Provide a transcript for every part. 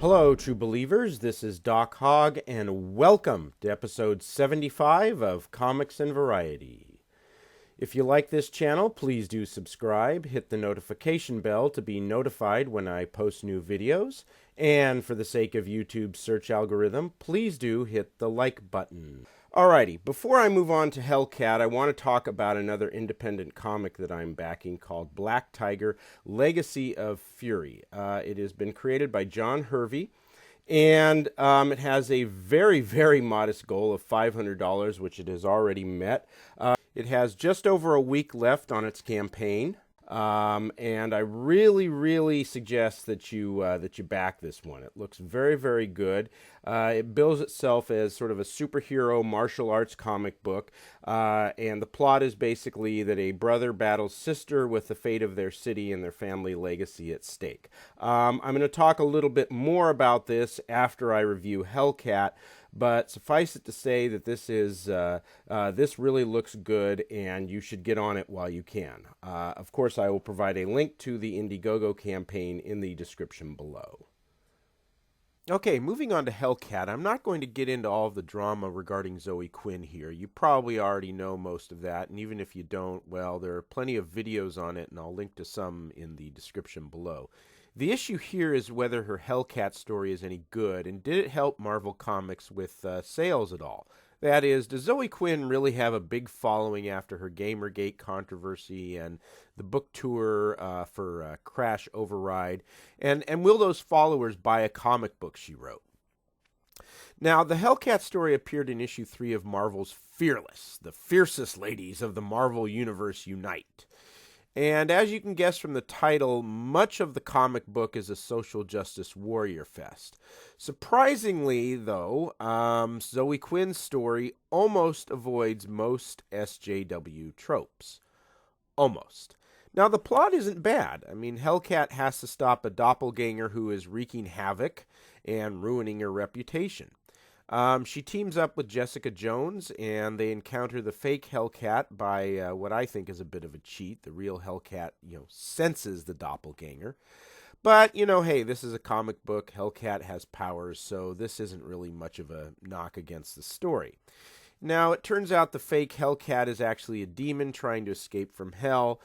Hello, true believers. This is Doc Hogg, and welcome to episode 75 of Comics and Variety. If you like this channel, please do subscribe, hit the notification bell to be notified when I post new videos, and for the sake of YouTube's search algorithm, please do hit the like button. Alrighty, before I move on to Hellcat, I want to talk about another independent comic that I'm backing called Black Tiger: Legacy of Fury. It has been created by John Hervey, and it has a very, very modest goal of $500, which it has already met. It has just over a week left on its campaign. And I really suggest that you back this one. It looks very, very good. It bills itself as sort of a superhero martial arts comic book, and the plot is basically that a brother battles sister with the fate of their city and their family legacy at stake. I'm going to talk a little bit more about this after I review Hellcat. But suffice it to say that this really looks good, and you should get on it while you can. Of course, I will provide a link to the Indiegogo campaign in the description below. Okay, moving on to Hellcat. I'm not going to get into all of the drama regarding Zoe Quinn here. You probably already know most of that, and even if you don't, well, there are plenty of videos on it, and I'll link to some in the description below. The issue here is whether her Hellcat story is any good, and did it help Marvel Comics with sales at all? That is, does Zoe Quinn really have a big following after her Gamergate controversy and the book tour for Crash Override? And will those followers buy a comic book she wrote? Now, the Hellcat story appeared in issue 3 of Marvel's Fearless. The fiercest ladies of the Marvel Universe unite. And as you can guess from the title, much of the comic book is a social justice warrior fest. Surprisingly, though, Zoe Quinn's story almost avoids most SJW tropes. Almost. Now, the plot isn't bad. I mean, Hellcat has to stop a doppelganger who is wreaking havoc and ruining her reputation. She teams up with Jessica Jones, and they encounter the fake Hellcat by what I think is a bit of a cheat. The real Hellcat, senses the doppelganger. But, hey, this is a comic book. Hellcat has powers, so this isn't really much of a knock against the story. Now, it turns out the fake Hellcat is actually a demon trying to escape from hell,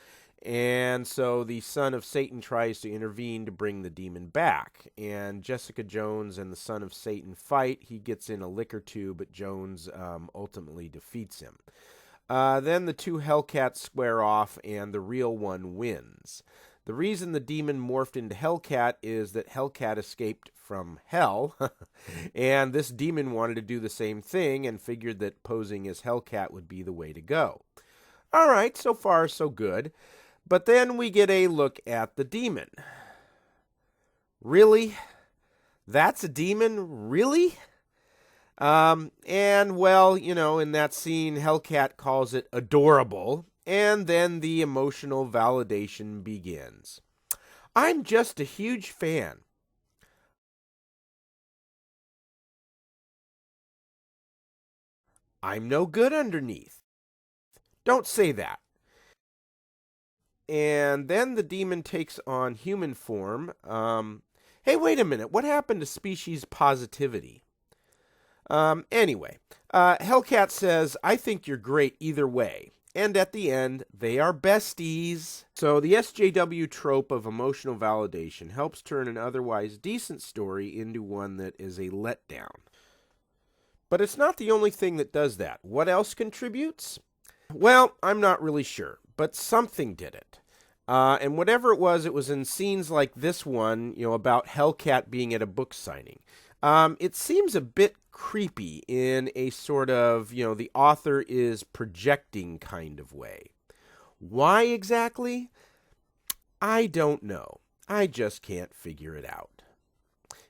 and so the son of Satan tries to intervene to bring the demon back. And Jessica Jones and the son of Satan fight. He gets in a lick or two, but Jones ultimately defeats him. Then the two Hellcats square off, and the real one wins. The reason the demon morphed into Hellcat is that Hellcat escaped from hell, and this demon wanted to do the same thing and figured that posing as Hellcat would be the way to go. All right, so far so good. But then we get a look at the demon. Really? That's a demon? Really? And, well, in that scene, Hellcat calls it adorable, and then the emotional validation begins. I'm just a huge fan. I'm no good underneath. Don't say that. And then the demon takes on human form. Hey, wait a minute. What happened to species positivity? Anyway, Hellcat says, I think you're great either way. And at the end, they are besties. So the SJW trope of emotional validation helps turn an otherwise decent story into one that is a letdown. But it's not the only thing that does that. What else contributes? Well, I'm not really sure, but something did it. And whatever it was in scenes like this one, about Hellcat being at a book signing. It seems a bit creepy in a sort of, the author is projecting kind of way. Why exactly? I don't know. I just can't figure it out.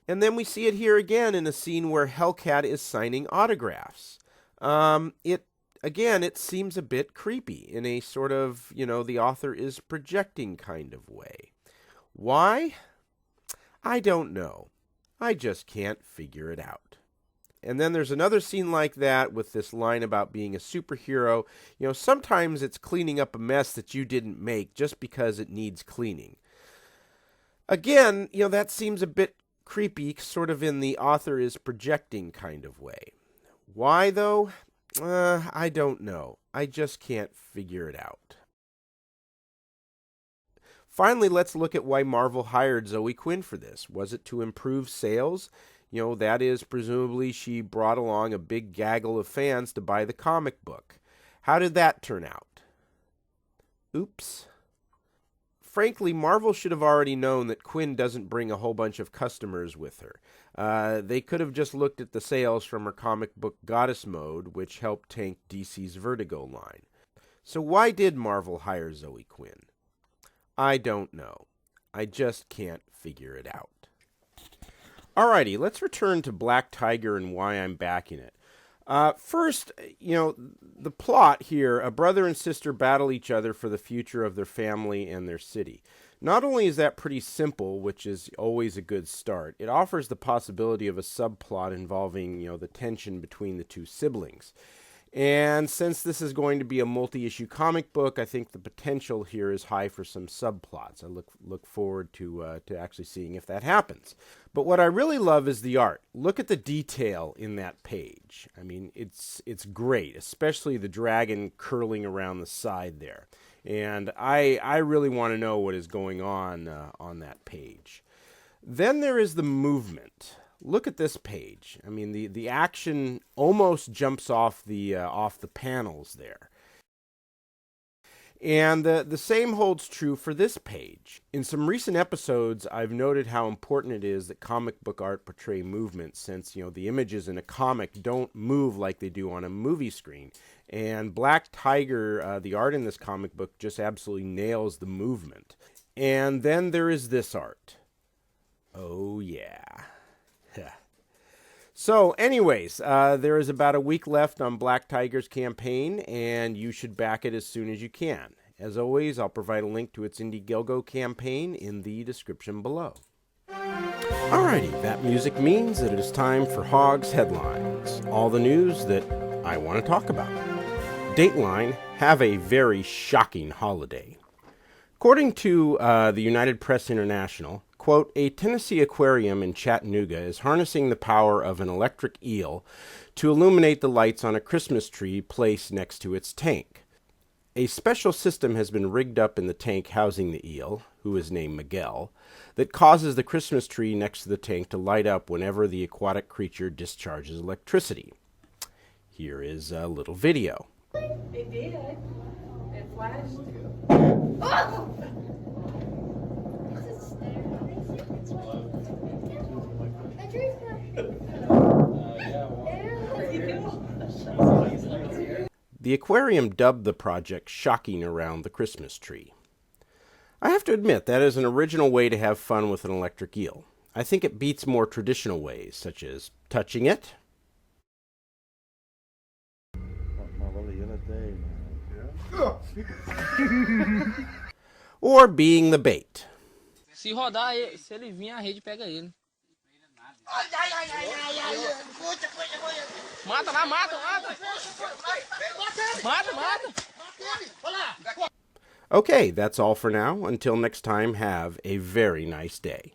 And then we see it here again in a scene where Hellcat is signing autographs. It seems a bit creepy in a sort of, the author is projecting kind of way. Why? I don't know. I just can't figure it out. And then there's another scene like that with this line about being a superhero. Sometimes it's cleaning up a mess that you didn't make just because it needs cleaning. Again, that seems a bit creepy, sort of in the author is projecting kind of way. Why, though? I don't know. I just can't figure it out. Finally, let's look at why Marvel hired Zoe Quinn for this. Was it to improve sales? That is, presumably she brought along a big gaggle of fans to buy the comic book. How did that turn out? Oops. Frankly, Marvel should have already known that Quinn doesn't bring a whole bunch of customers with her. They could have just looked at the sales from her comic book Goddess Mode, which helped tank DC's Vertigo line. So why did Marvel hire Zoe Quinn? I don't know. I just can't figure it out. Alrighty, let's return to Black Tiger and why I'm backing it. First, the plot here, a brother and sister battle each other for the future of their family and their city. Not only is that pretty simple, which is always a good start, it offers the possibility of a subplot involving, the tension between the two siblings. And since this is going to be a multi-issue comic book, I think the potential here is high for some subplots. I look forward to actually seeing if that happens. But what I really love is the art. Look at the detail in that page. I mean, it's great, especially the dragon curling around the side there. And I really want to know what is going on that page. Then there is the movement. Look at this page. I mean, the action almost jumps off the panels there. And the same holds true for this page. In some recent episodes, I've noted how important it is that comic book art portray movement, since the images in a comic don't move like they do on a movie screen. And Black Tiger, the art in this comic book, just absolutely nails the movement. And then there is this art. Oh yeah. So anyways, there is about a week left on Black Tiger's campaign, and you should back it as soon as you can. As always, I'll provide a link to its Indiegogo campaign in the description below. Alrighty, that music means that it is time for Hogg's Headlines. All the news that I want to talk about. Dateline have a very shocking holiday. According to the United Press International, quote, a Tennessee aquarium in Chattanooga is harnessing the power of an electric eel to illuminate the lights on a Christmas tree placed next to its tank. A special system has been rigged up in the tank housing the eel, who is named Miguel, that causes the Christmas tree next to the tank to light up whenever the aquatic creature discharges electricity. Here is a little video. It did. It flashed. Oh! The aquarium dubbed the project Shocking Around the Christmas Tree. I have to admit, that is an original way to have fun with an electric eel. I think it beats more traditional ways, such as touching it, or being the bait. Se rodar, se ele vir, a rede pega ele. Mata lá, mata. Okay, that's all for now. Until next time, have a very nice day.